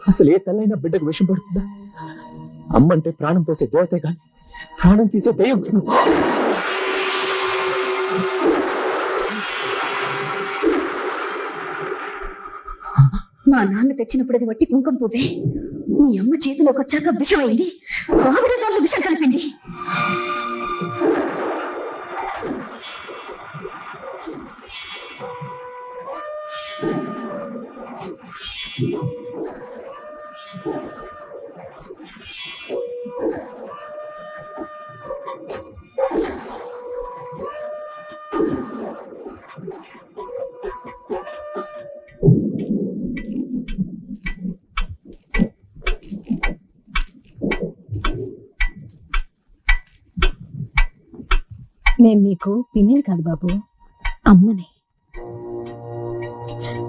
అసలు ఏ తల్లైనా బిడ్డకు విషం పడుతుందా? అమ్మంటే ప్రాణం పోసే దేవతే కాని ప్రాణం తీసే దయ్యం. మా నాన్న తెచ్చినప్పుడు అది వట్టి కుంకుమ పువ్వే. మీ అమ్మ చేతిలోకి వచ్చాక విషమైంది. ఆవిడ దానిలో విషం కలిపింది. నేను నీకు పిన్నిని కాదు బాబు, అమ్మని.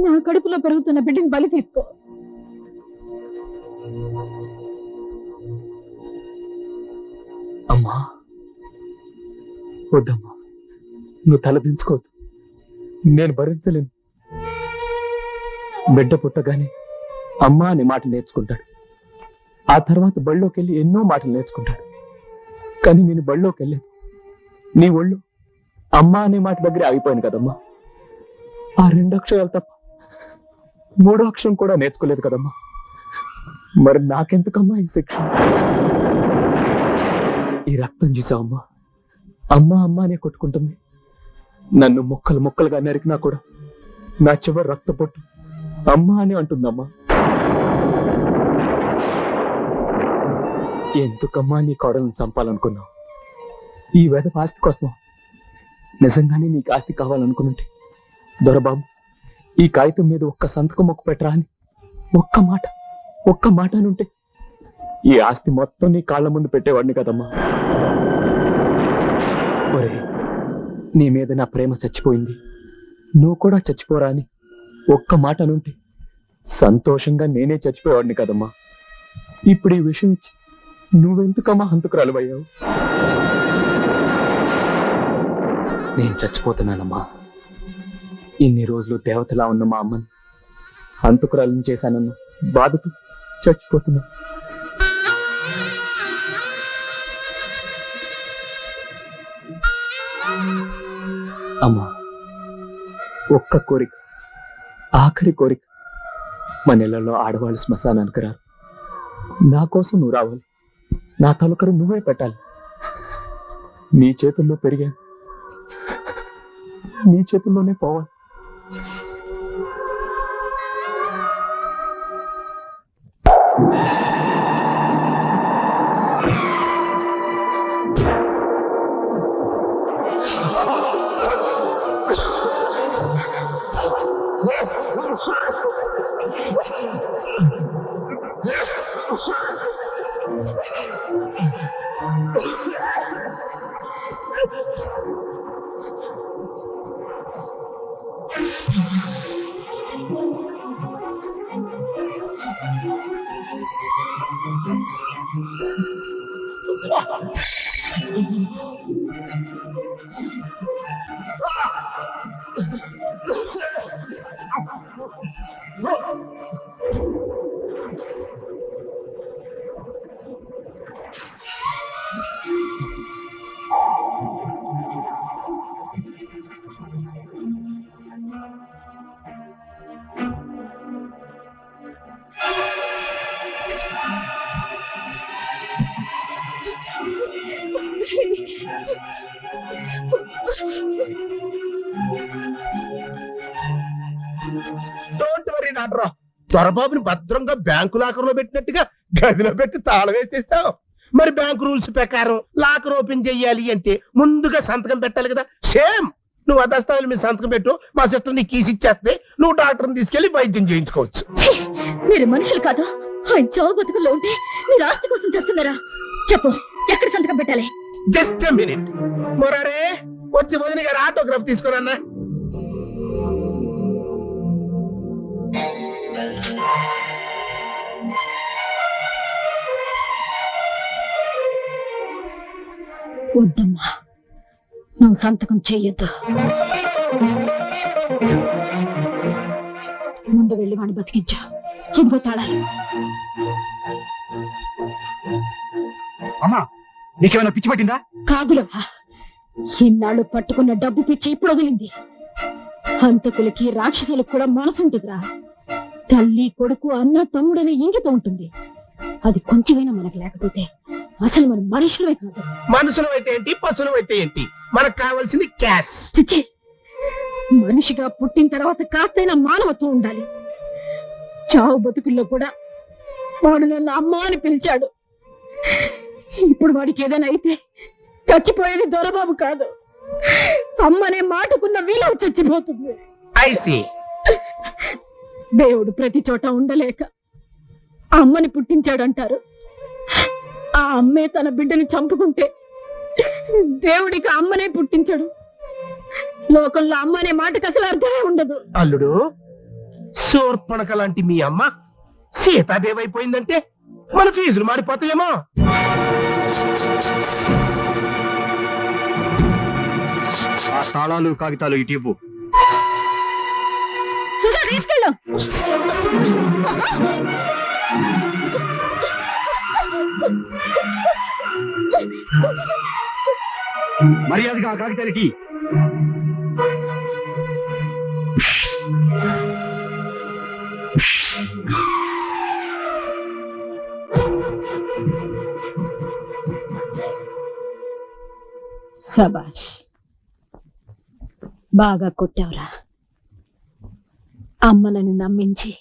నా కడుపులో పెరుగుతున్న బిడ్డని బలి తీసుకో. అమ్మా వద్దమ్మా, నువ్వు తలదించుకోవద్దు. నేను భరించలేను. బిడ్డ పుట్టగానే అమ్మా అనే మాట నేర్చుకుంటాడు. ఆ తర్వాత బళ్ళోకి వెళ్ళి ఎన్నో మాటలు నేర్చుకుంటాడు. కానీ నేను బళ్ళోకి వెళ్ళలేదు. నీ ఒళ్ళు అమ్మా అనే మాట దగ్గరే ఆగిపోయాను కదమ్మా. ఆ 2 అక్షరాలు తప్ప 3వ అక్షరం కూడా నేర్చుకోలేదు కదమ్మా. మరి నాకెందుకమ్మా ఈ శిక్ష? ఈ రక్తం చూసావమ్మా, అమ్మా అమ్మా అనే కొట్టుకుంటుంది. నన్ను ముక్కలు ముక్కలుగా నరికినా కూడా నా చివరి రక్త పొట్టు అమ్మా అని అంటుందమ్మా. ఎందుకమ్మా నీ కోడలను చంపాలనుకున్నావు? ఈ వెధ ఆస్తి కోసం. నిజంగానే నీకు ఆస్తి కావాలనుకునుంటే దొరబాబు ఈ కాగితం మీద ఒక్క సంతకం మొక్కు పెట్టరా అని ఒక్క మాట అనుంటే ఈ ఆస్తి మొత్తం నీ కాళ్ళ ముందు పెట్టేవాడిని కదమ్మా. ఒరే, నీ మీద నా ప్రేమ చచ్చిపోయింది, నువ్వు కూడా చచ్చిపోరా అని ఒక్క మాట అనుంటే సంతోషంగా నేనే చచ్చిపోయేవాడిని కదమ్మా. ఇప్పుడు ఈ విషయం ఇచ్చి నువ్వెందుకమ్మా హంతకురాలువయ్యావు? నేను చచ్చిపోతున్నానమ్మా. ఇన్ని రోజులు దేవతలా ఉన్న మా అమ్మని హంతకురాలను చేశానన్న బాధతో చచ్చిపోతున్నా. అమ్మా, ఒక్క కోరిక, ఆఖరి కోరిక. మన ఇళ్లలో ఆడవాళ్ళు శ్మశానానికి రారు. నా కోసం నువ్వు రావాలి. నా తలకరు నువ్వే పెట్టాలి. నీ చేతుల్లో పెరిగాను, నీ చేతుల్లోనే పోవాలి. డోంట్ వరీ నాట్రా, దొరబాబుని భద్రంగా బ్యాంకు లాకర్లో పెట్టినట్టుగా గదిలో పెట్టి తాళం వేసేసావు. మరి బ్యాంకు రూల్స్ ప్రకారం లాకర్ ఓపెన్ చెయ్యాలి అంటే ముందుగా సంతకం పెట్టాలి కదా. సేమ్ నువ్వు ఆ దస్తావేలు మీద సంతకం పెట్టు, మా సిస్టర్ నీ కీస్ ఇచ్చేస్తే నువ్వు డాక్టర్ని తీసుకెళ్లి వైద్యం చేయించుకోవచ్చు. మీరు మనుషులు కాదు. ఆయన చావు బతుకుల్లో ఉంటే మీరు ఆస్తి కోసం చేస్తున్నారా? చెప్పు, ఎక్కడ సంతకం పెట్టాలి? Just a minute. మొరారే, వచ్చి వదిన గారు ఆటోగ్రాఫ్ తీసుకురన్నా. వద్దమ్మా, నువ్వు సంతకం చెయ్యొద్దు. ముందు వెళ్ళి వాడిని బతికించా. ఇంకో తాళాలు. అమ్మా నీకేమైనా పిచ్చి పట్టిందా? కాదురా, ఇన్నాళ్ళు పట్టుకున్న డబ్బు పిచ్చి ఇప్పుడు వదిలింది. హంతకులకి రాక్షసులకు కూడా మనసు ఉంటుందిరా. తల్లి కొడుకు అన్న తమ్ముడనే ఇంగితం ఉంటుంది. అది కొంచెమైనా మనకు లేకపోతే అసలు మనం మనుషులే కాదు. మనుషులు అయితే ఏంటి, పశువులు అయితే ఏంటి, మనకు కావాల్సింది క్యాష్. చిచ్చి, మనిషిగా పుట్టిన తర్వాత కాస్తైనా మానవత్వం ఉండాలి. చావు బతుకుల్లో కూడా వాడు నన్ను అమ్మ అని పిలిచాడు. ఇప్పుడు వాడికి ఏదైనా అయితే చచ్చిపోయేది దొరబాబు కాదు, అమ్మనే మాటకున్న విలువ చచ్చిపోతుంది. ఐసి దేవుడు ప్రతి చోట ఉండలేక అమ్మని పుట్టించాడంటారు. ఆ అమ్మే తన బిడ్డని చంపుకుంటే దేవుడికి అమ్మనే పుట్టించాడు. లోకంలో అమ్మ అనే మాటకు అసలు అర్థమే ఉండదు. అల్లుడు, శూర్పణఖ లాంటి మీ అమ్మ సీతాదేవి అయిపోయిందంటే మన ఫీజులు మారిపోతాయేమో. ఆ తాళాలు కాగితాలు ఇటు ఇవ్వు. సుధా, తీసుకెళ్ళు. మర్యాదగా ఆ కాగితాలకి. శభాష్, బాగా కొట్టావురా. అమ్మనని నమ్మించి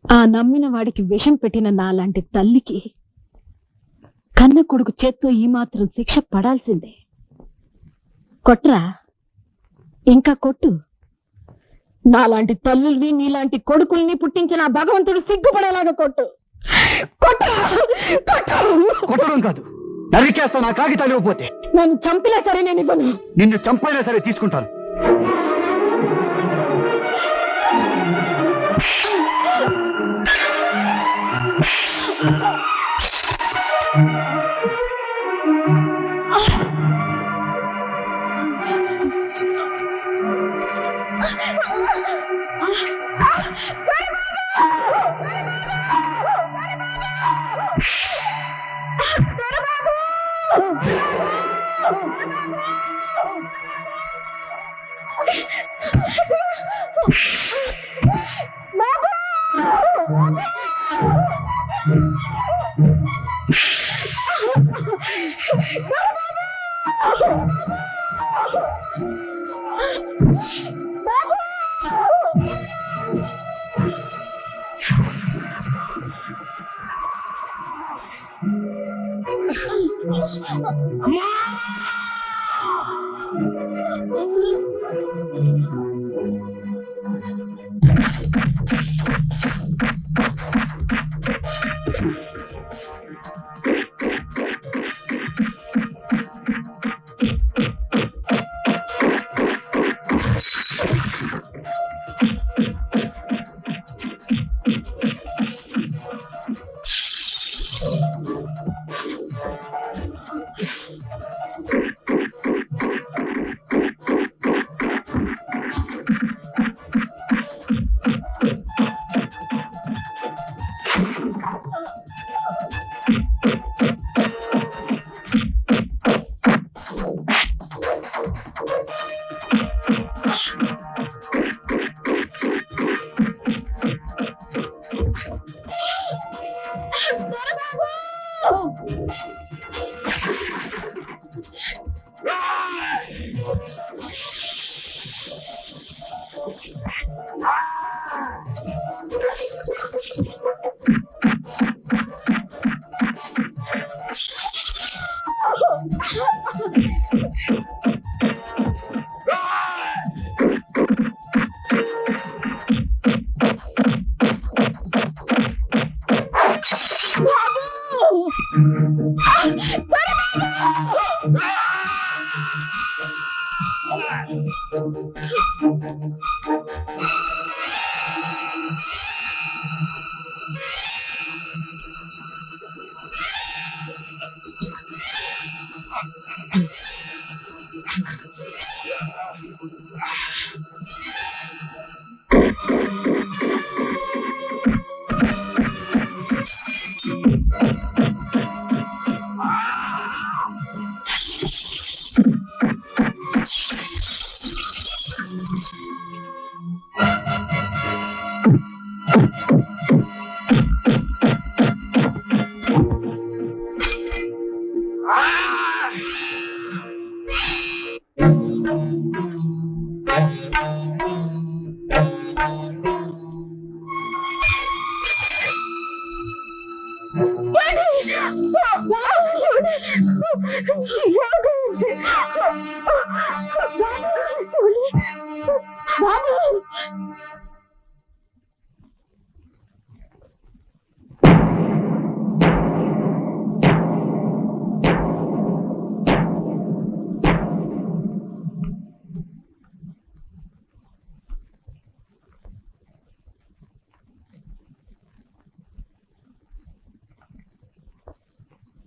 ఆ నమ్మిన వాడికి విషం పెట్టిన నాలాంటి తల్లికి కన్న కొడుకు చేత్తో ఈ మాత్రం శిక్ష పడాల్సిందే. కొట్రా, ఇంకా కొట్టు. నాలాంటి తల్లుల్ని నీలాంటి కొడుకుల్ని పుట్టించిన ఆ భగవంతుడు సిగ్గుపడేలాగా కొట్టు. కొట్టు, కొట్టు. కొట్టడం కాదు, నరికేస్తా. నా కాగితాలు ఇవ్వకపోతే నన్ను చంపినా సరే నేను ఇవ్వను. నిన్ను చంపైనా సరే తీసుకుంటాను.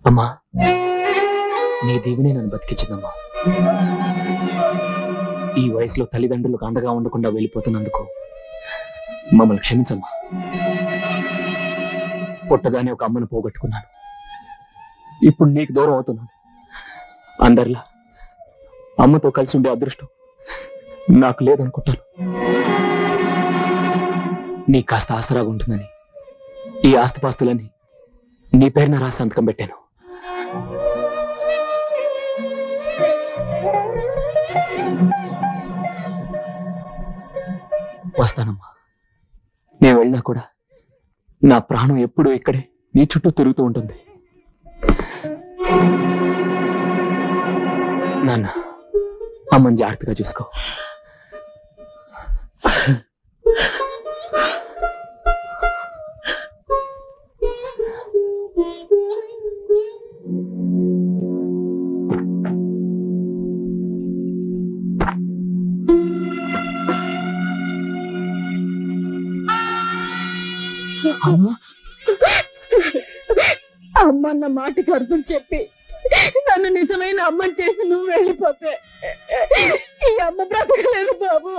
అమ్మా, నీ దీవెనే నన్ను బతికించిందమ్మా. ఈ వయసులో తల్లిదండ్రులకు అండగా ఉండకుండా వెళ్ళిపోతున్నందుకు మమ్మల్ని క్షమించమ్మా. పుట్టగానే ఒక అమ్మను పోగొట్టుకున్నాను. ఇప్పుడు నీకు దూరం అవుతున్నాను. అందరిలా అమ్మతో కలిసి ఉండే అదృష్టం నాకు లేదనుకుంటాను. నీ కాస్త ఆసరాగా ఉంటుందని ఈ ఆస్తిపాస్తులని నీ పేరున రాసి సంతకం పెట్టాను. వస్తానమ్మా. నేను వెళ్ళినా కూడా నా ప్రాణం ఎప్పుడూ ఇక్కడే నీ చుట్టూ తిరుగుతూ ఉంటుంది. నాన్న, అమ్మని జాగ్రత్తగా చూసుకో. అమ్మన్న మాటకి అర్థం చెప్పి నన్ను నిజమైన అమ్మని చేసి నువ్వు వెళ్ళిపోతే ఈ అమ్మ బ్రతకలేదు బాబు.